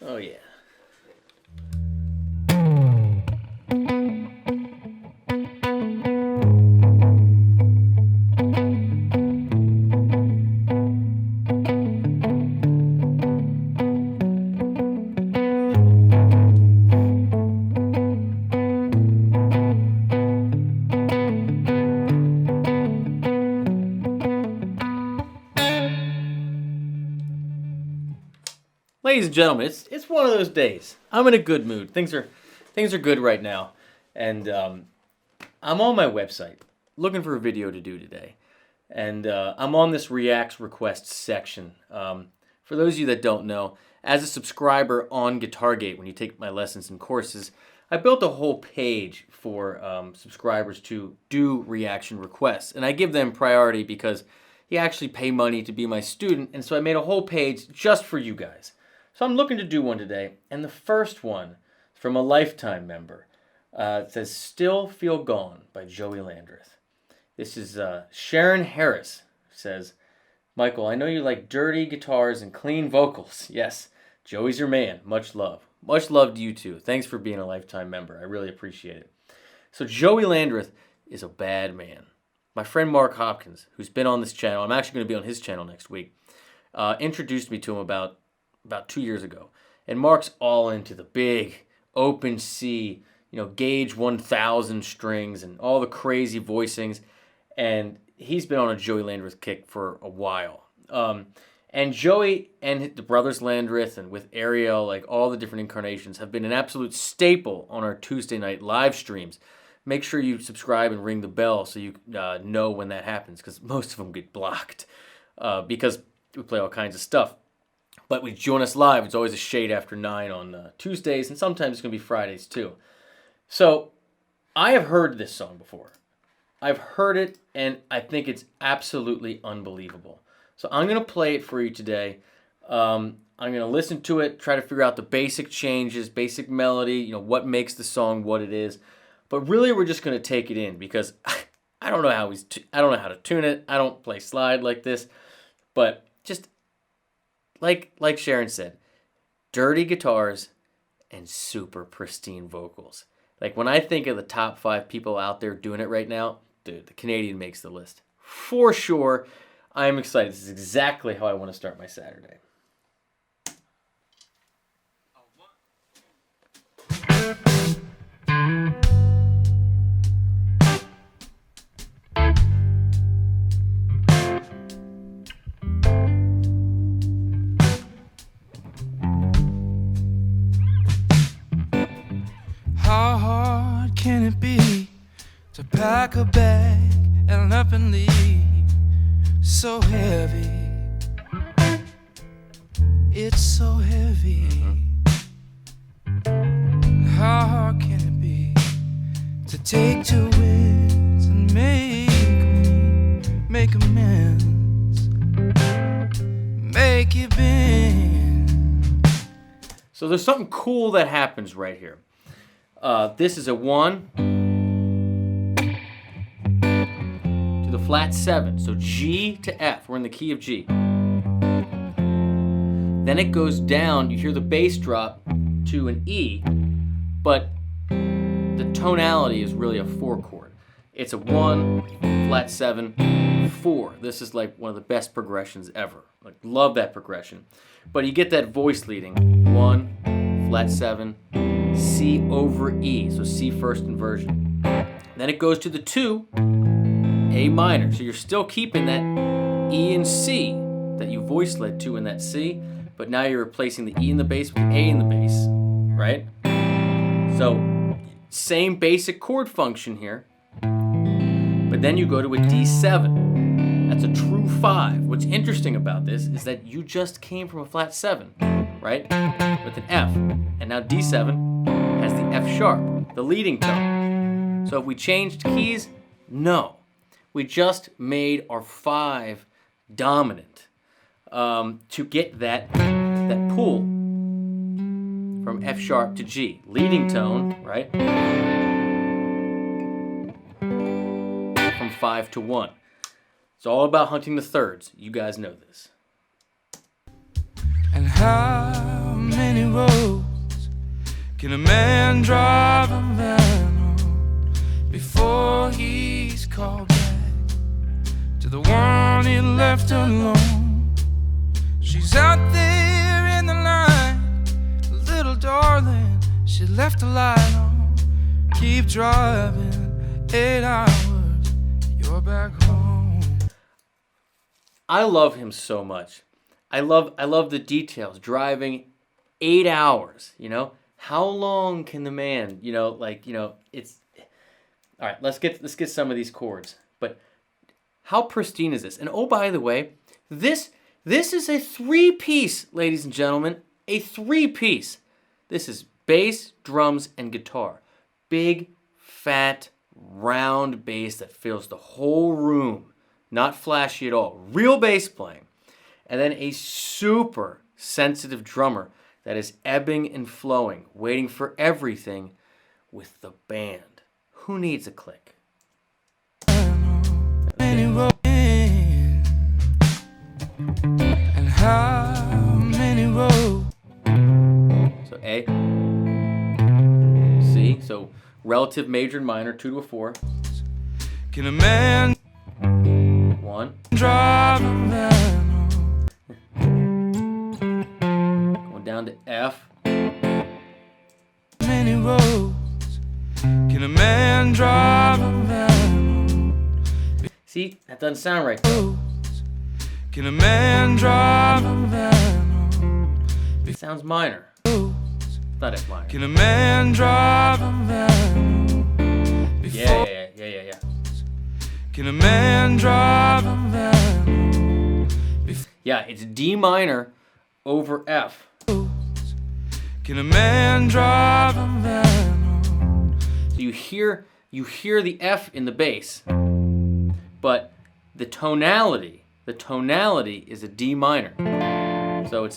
Oh, yeah. Ladies and gentlemen, it's one of those days. I'm in a good mood. Things are good right now, and I'm on my website looking for a video to do today, and I'm on this Reacts requests section. For those of you that don't know, as a subscriber on GuitarGate, when you take my lessons and courses, I built a whole page for subscribers to do reaction requests, and I give them priority because you actually pay money to be my student, and so I made a whole page just for you guys. So I'm looking to do one today, and the first one is from a lifetime member. It says "Still Feel Gone" by Joey Landreth. This is Sharon Harris, who says, "Michael, I know you like dirty guitars and clean vocals. Yes, Joey's your man. Much love. Much love to you too. Thanks for being a lifetime member. I really appreciate it." So Joey Landreth is a bad man. My friend Mark Hopkins, who's been on this channel, I'm actually going to be on his channel next week, introduced me to him about 2 years ago. And Mark's all into the big open C, gauge 1000 strings and all the crazy voicings. And he's been on a Joey Landreth kick for a while. And Joey and the brothers Landreth and with Ariel, like all the different incarnations, have been an absolute staple on our Tuesday night live streams. Make sure you subscribe and ring the bell so you know when that happens, because most of them get blocked because we play all kinds of stuff. But we join us live. It's always a shade after 9 on Tuesdays, and sometimes it's going to be Fridays too. So I have heard this song before. I've heard it, and I think it's absolutely unbelievable. So I'm going to play it for you today. I'm going to listen to it, try to figure out the basic changes, basic melody, what makes the song what it is. But really, we're just going to take it in because I don't know how I don't know how to tune it. I don't play slide like this, but just like Sharon said, dirty guitars and super pristine vocals. Like when I think of the top 5 people out there doing it right now, dude, the Canadian makes the list for sure. I'm excited. This is exactly how I want to start my Saturday. How hard can it be to pack a bag and up and leave? So heavy, it's so heavy. How hard can it be to take 2 wins and make amends, make it bend? So there's something cool that happens right here. This is a 1 to the flat 7. So G to F. We're in the key of G. Then it goes down. You hear the bass drop to an E, but the tonality is really a 4 chord. It's a 1, flat 7, 4. This is like one of the best progressions ever. Like, love that progression. But you get that voice leading. 1, flat 7, C over E, so C first inversion. Then it goes to the 2, A minor. So you're still keeping that E and C that you voice led to in that C, but now you're replacing the E in the bass with the A in the bass, right? So same basic chord function here, but then you go to a D7. That's a true 5. What's interesting about this is that you just came from a flat 7, right? With an F, and now D7 has the F sharp, the leading tone. So if we changed keys, no. We just made our 5 dominant to get that pull from F sharp to G. Leading tone, right? From 5 to 1. It's all about hunting the thirds. You guys know this. And how many roads Can a man drive a van home before he's called back to the one he left alone? She's out there in the light, little darling, she left the light on. Keep driving 8 hours, you're back home. I love him so much. I love the details. Driving 8 hours, you know? How long can the man, it's all right, let's get some of these chords. But how pristine is this? And oh, by the way, this is a 3-piece, ladies and gentlemen, a 3-piece. This is bass, drums, and guitar. Big, fat, round bass that fills the whole room. Not flashy at all. Real bass playing. And then a super sensitive drummer that is ebbing and flowing, waiting for everything with the band. Who needs a click? And how many roads? So A, C, so relative major and minor, 2 to a 4. Can a man 1, drive a van? going down to F, Many roads. Can a man drive a van? see, that doesn't sound right. Roads. Can a man drive a van? It sounds minor. Roads. Not F minor. Can a man drive a van? Yeah. Can a man drive a van? Yeah, it's D minor over F. Can a man drive a van? So you hear the F in the bass, but the tonality is a D minor. So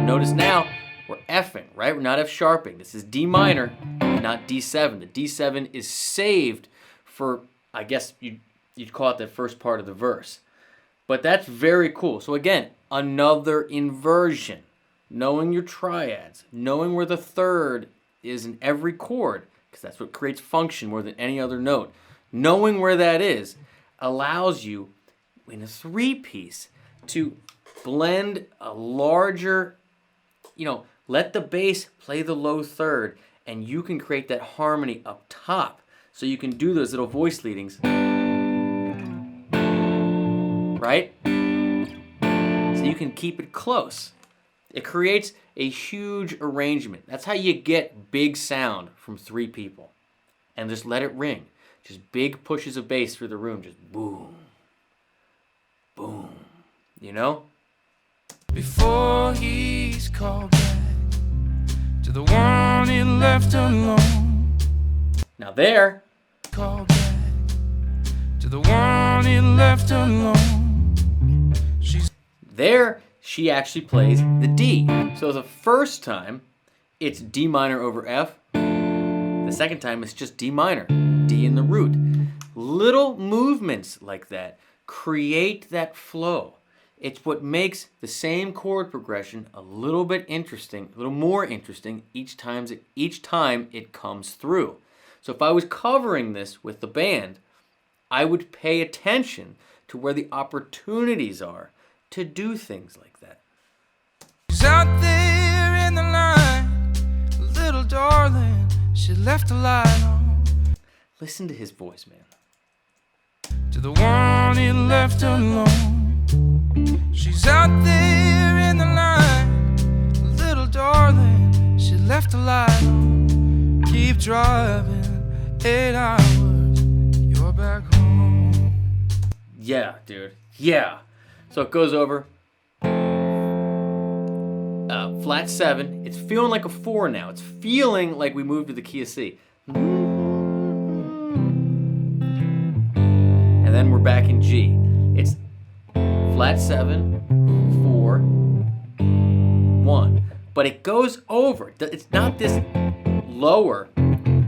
notice now we're Fing, right? We're not F sharping. This is D minor, not D7. The D7 is saved for, I guess you'd call it the first part of the verse. But that's very cool. So again, another inversion. Knowing your triads, knowing where the third is in every chord, because that's what creates function more than any other note. Knowing where that is allows you, in a 3-piece, to blend a larger, let the bass play the low third, and you can create that harmony up top. So you can do those little voice leadings. Right? So you can keep it close. It creates a huge arrangement. That's how you get big sound from 3 people. And just let it ring. Just big pushes of bass through the room. Just boom. Boom. You know? Before he's called back to the one he left alone. Now there. Called back to the one he left alone. There, she actually plays the D. So the first time, it's D minor over F. The second time, it's just D minor, D in the root. Little movements like that create that flow. It's what makes the same chord progression a little bit interesting, a little more interesting each time it comes through. So if I was covering this with the band, I would pay attention to where the opportunities are to do things like that. She's out there in the light, little darling, she left the light on. Listen to his voice, man. To the one he left alone. She's out there in the light, little darling, she left the light on. Keep driving 8 hours, you're back home. Yeah, dude. Yeah. So it goes over flat 7. It's feeling like a 4 now. It's feeling like we moved to the key of C. And then we're back in G. It's flat 7, 4, 1. But it goes over. It's not this lower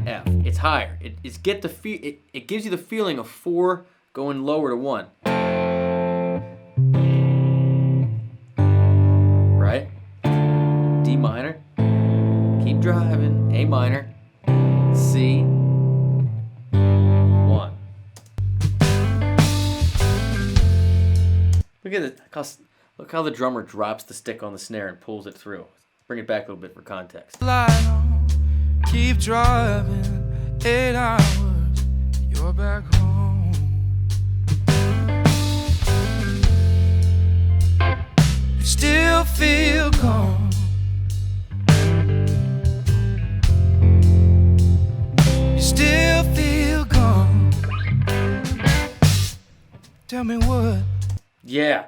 F. It's higher. It gives you the feeling of 4 going lower to 1. Right? D Look how the drummer drops the stick on the snare and pulls it through. Bring it back a little bit for context. Light on, keep driving, 8 hours, you're back home. You still feel gone. You still feel gone. Tell me what? Yeah,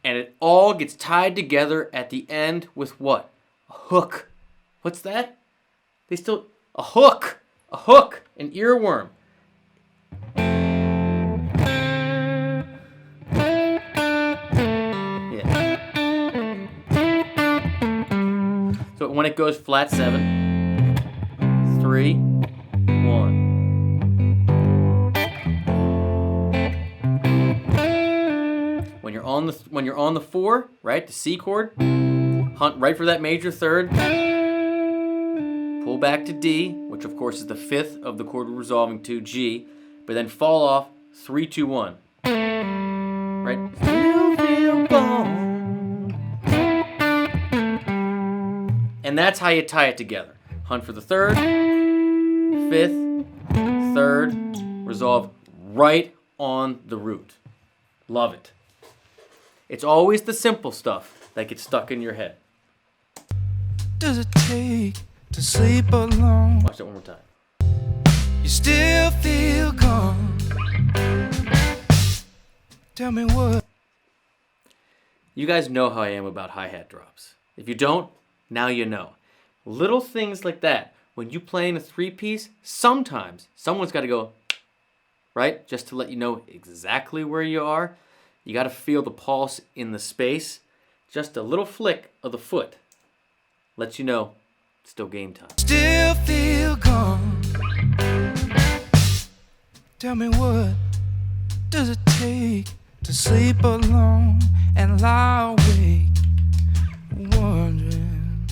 and it all gets tied together at the end with what? A hook. What's that? A hook, an earworm. Yeah. So when it goes flat 7, 3, 1. When you're on the 4, right, the C chord, hunt right for that major third. Pull back to D, which of course is the 5th of the chord we're resolving to, G, but then fall off 3, 2, 1. Right? Still feel gone. And that's how you tie it together. Hunt for the 3rd, 5th, 3rd, resolve right on the root. Love it. It's always the simple stuff that gets stuck in your head. Does it take to sleep alone? Watch that one more time. You still feel gone. Tell me what? You guys know how I am about hi-hat drops. If you don't, now you know. Little things like that. When you play in a 3-piece, sometimes someone's got to go, right? Just to let you know exactly where you are. You got to feel the pulse in the space. Just a little flick of the foot lets you know it's still game time. Still feel gone. Tell me what does it take to sleep alone and lie awake wondering,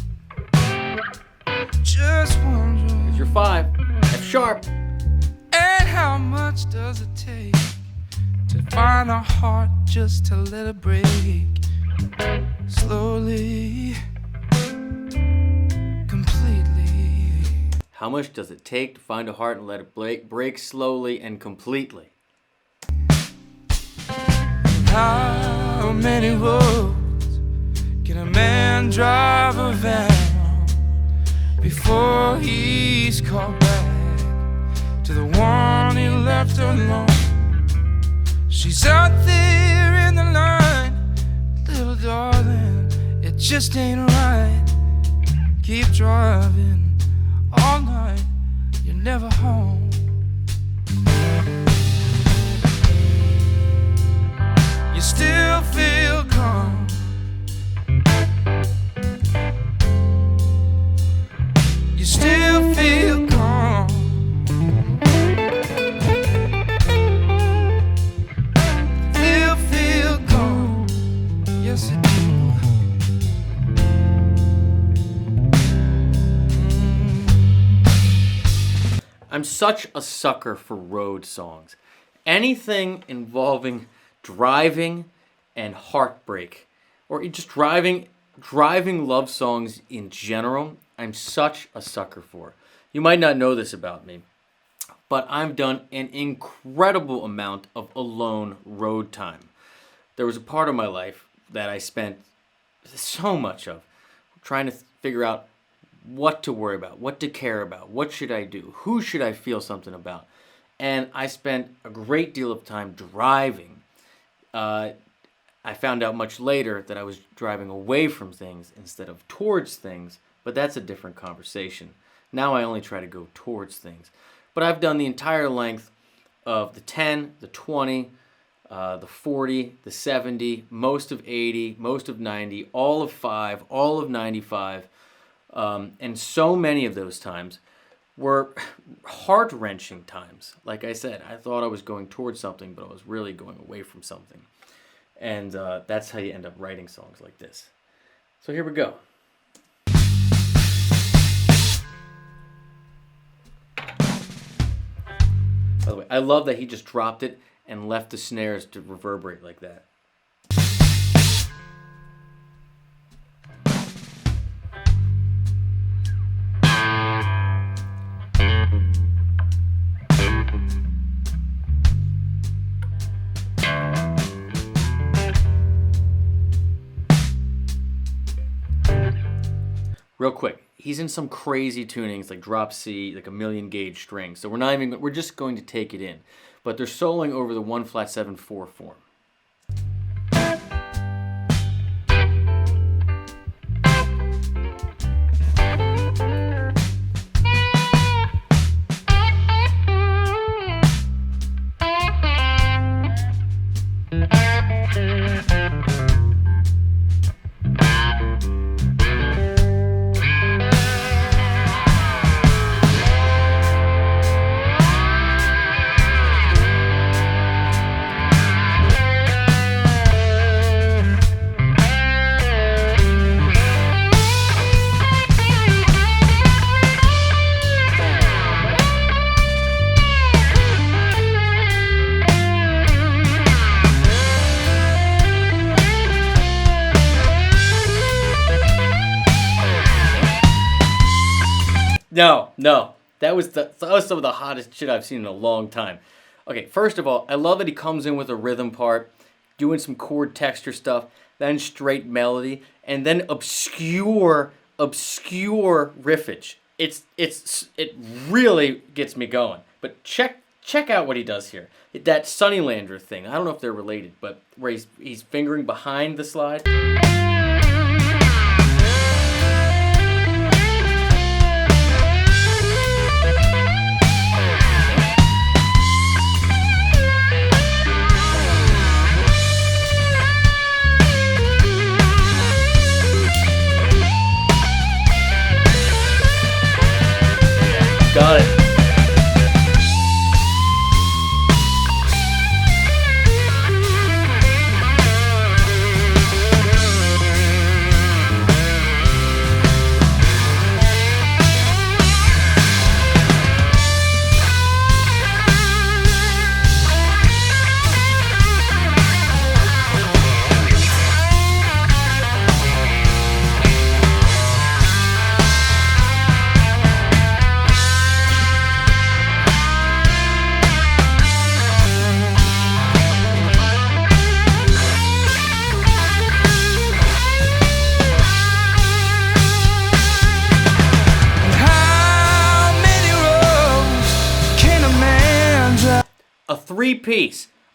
just wondering. Here's your 5, F sharp. And how much does it take to find a heart just to let it break slowly, completely? How much does it take to find a heart and let it break slowly and completely? How many roads can a man drive a van before he's called back to the one he left alone? She's out there in the line, little darling, it just ain't right. Keep driving all night, you're never home. You still feel calm. You still feel calm. Still feel calm. Yes, it do. I'm such a sucker for road songs. Anything involving driving and heartbreak, or just driving love songs in general, I'm such a sucker for. You might not know this about me, but I've done an incredible amount of alone road time. There was a part of my life that I spent so much of trying to figure out what to worry about, what to care about, what should I do, who should I feel something about. And I spent a great deal of time driving. I found out much later that I was driving away from things instead of towards things, but that's a different conversation. Now I only try to go towards things. But I've done the entire length of the 10, the 20, the 40, the 70, most of 80, most of 90, all of 5, all of 95. And so many of those times were heart-wrenching times. Like I said, I thought I was going towards something, but I was really going away from something. And that's how you end up writing songs like this. So here we go. By the way, I love that he just dropped it and left the snares to reverberate like that. real quick, he's in some crazy tunings like drop C, like a million gauge string. So we're just going to take it in. But they're soloing over the 1-flat-7-4 form. No. That was some of the hottest shit I've seen in a long time. Okay, first of all, I love that he comes in with a rhythm part, doing some chord texture stuff, then straight melody, and then obscure riffage. It really gets me going. But check out what he does here. That Sonny Landreth thing. I don't know if they're related, but where he's fingering behind the slide. Got it.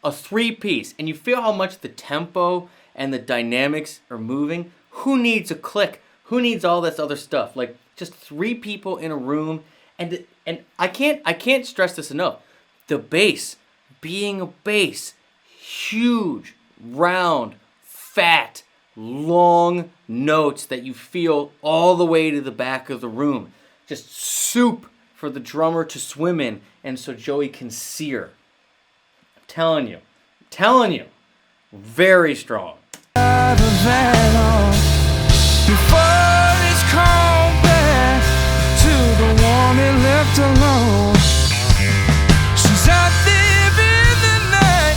A three-piece, and you feel how much the tempo and the dynamics are moving. Who needs a click? Who needs all this other stuff? Like just three people in a room, and I can't stress this enough. The bass, being a bass, huge, round, fat, long notes that you feel all the way to the back of the room. Just soup for the drummer to swim in, and so Joey can sear. Telling you, very strong. Before it's come back to the one he left alone. She's out there in the night,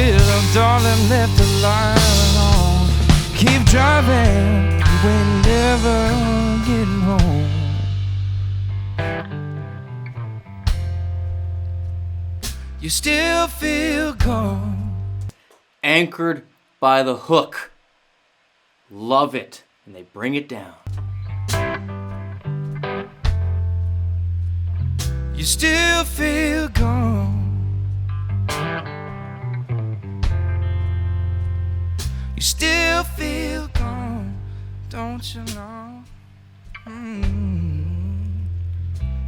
little darling left alone. Keep driving, you ain't never getting home. You still feel gone. Anchored by the hook. Love it. And they bring it down. You still feel gone. You still feel gone. Don't you know?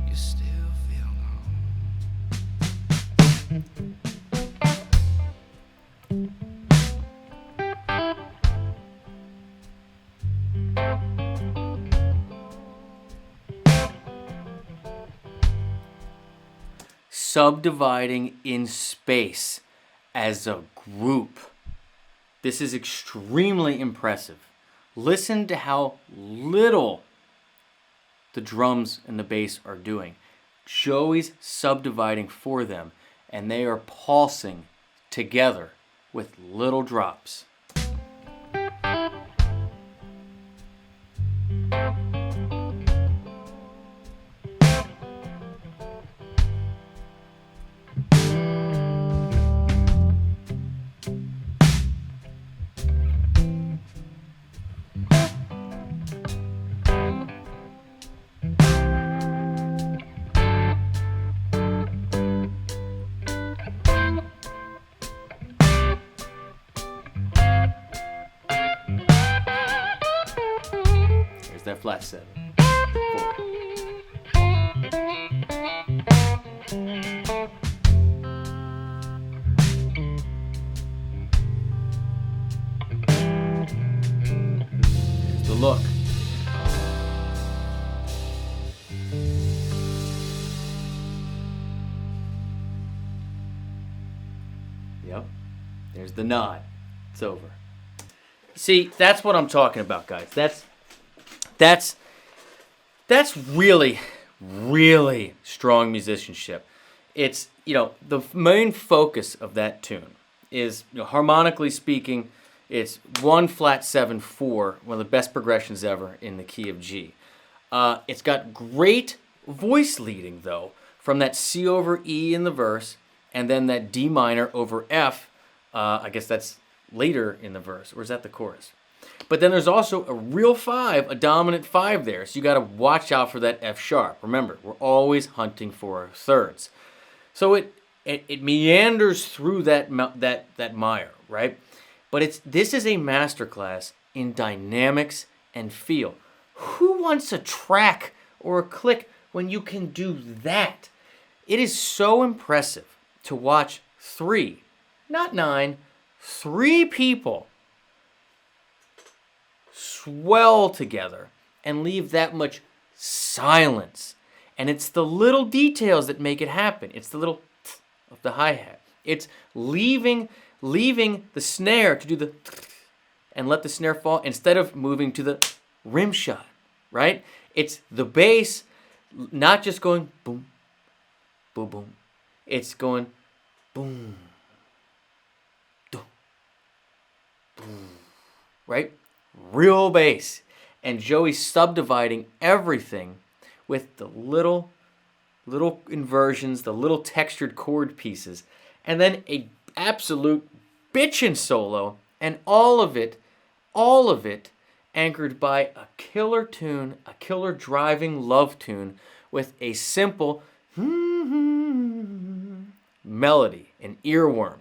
You still feel gone. Subdividing in space as a group. This is extremely impressive. Listen to how little the drums and the bass are doing. Joey's subdividing for them, and they are pulsing together with little drops. that flat 7. 4. Here's the look. Yep. There's the nod. It's over. See, that's what I'm talking about, guys. That's really, really strong musicianship. It's, the main focus of that tune is, harmonically speaking, it's 1 flat 7 4, one of the best progressions ever in the key of G. It's got great voice leading, though, from that C over E in the verse, and then that D minor over F. I guess that's later in the verse, or is that the chorus? But then there's also a real 5, a dominant 5 there, so you got to watch out for that F sharp. Remember, we're always hunting for our thirds. So it meanders through that mire, right? But this is a masterclass in dynamics and feel. Who wants a track or a click when you can do that? It is so impressive to watch 3, not 9, 3 people swell together and leave that much silence. And it's the little details that make it happen. It's the little of the hi-hat. It's leaving the snare to do the and let the snare fall instead of moving to the rim shot, right? It's the bass not just going boom, boom, boom. It's going boom, boom, boom, right? Real bass. And Joey's subdividing everything with the little inversions, the little textured chord pieces, and then a absolute bitchin' solo, and all of it anchored by a killer tune, a killer driving love tune with a simple melody, an earworm.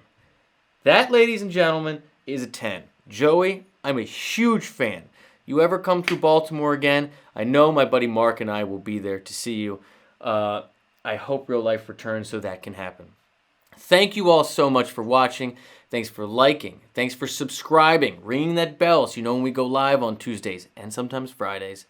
That, ladies and gentlemen, is a 10. Joey, I'm a huge fan. You ever come through Baltimore again, I know my buddy Mark and I will be there to see you. I hope real life returns so that can happen. Thank you all so much for watching. Thanks for liking. Thanks for subscribing, ringing that bell so you know when we go live on Tuesdays and sometimes Fridays.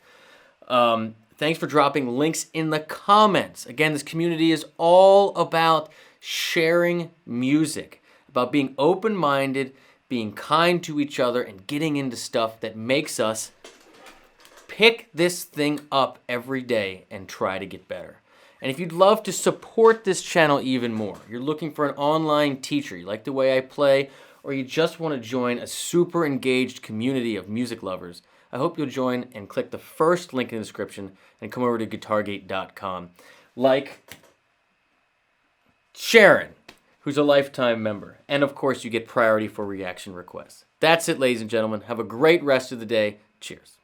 Thanks for dropping links in the comments. Again, this community is all about sharing music, about being open-minded, being kind to each other, and getting into stuff that makes us pick this thing up every day and try to get better. And if you'd love to support this channel even more, you're looking for an online teacher, you like the way I play, or you just want to join a super engaged community of music lovers, I hope you'll join and click the first link in the description and come over to guitargate.com. Like Sharon, who's a lifetime member. And of course, you get priority for reaction requests. That's it, ladies and gentlemen. Have a great rest of the day. Cheers.